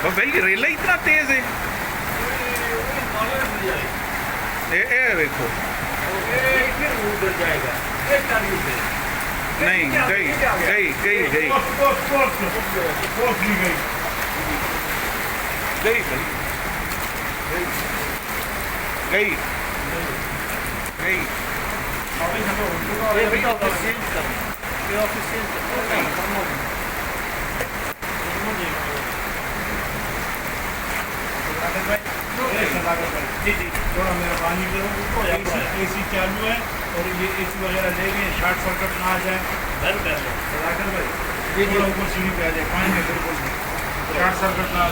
और भाई रेला इतना तेज है। ए देखो उधर जाएगा नहीं गई गई गई गई गई गई गई ये भी ऑफिस चेंज कर, ये ऑफिस चेंज कर। जी जी थोड़ा मेरा पानी करो। एसी चालू है और ये एसी वगैरह ले गए, शॉर्ट सर्किट ना आ जाए। बंद कर लो सदाकर भाई ये थोड़ा ऊपर सीढ़ी पे आ जाए, पानी में बिल्कुल शॉर्ट सर्किट ना आ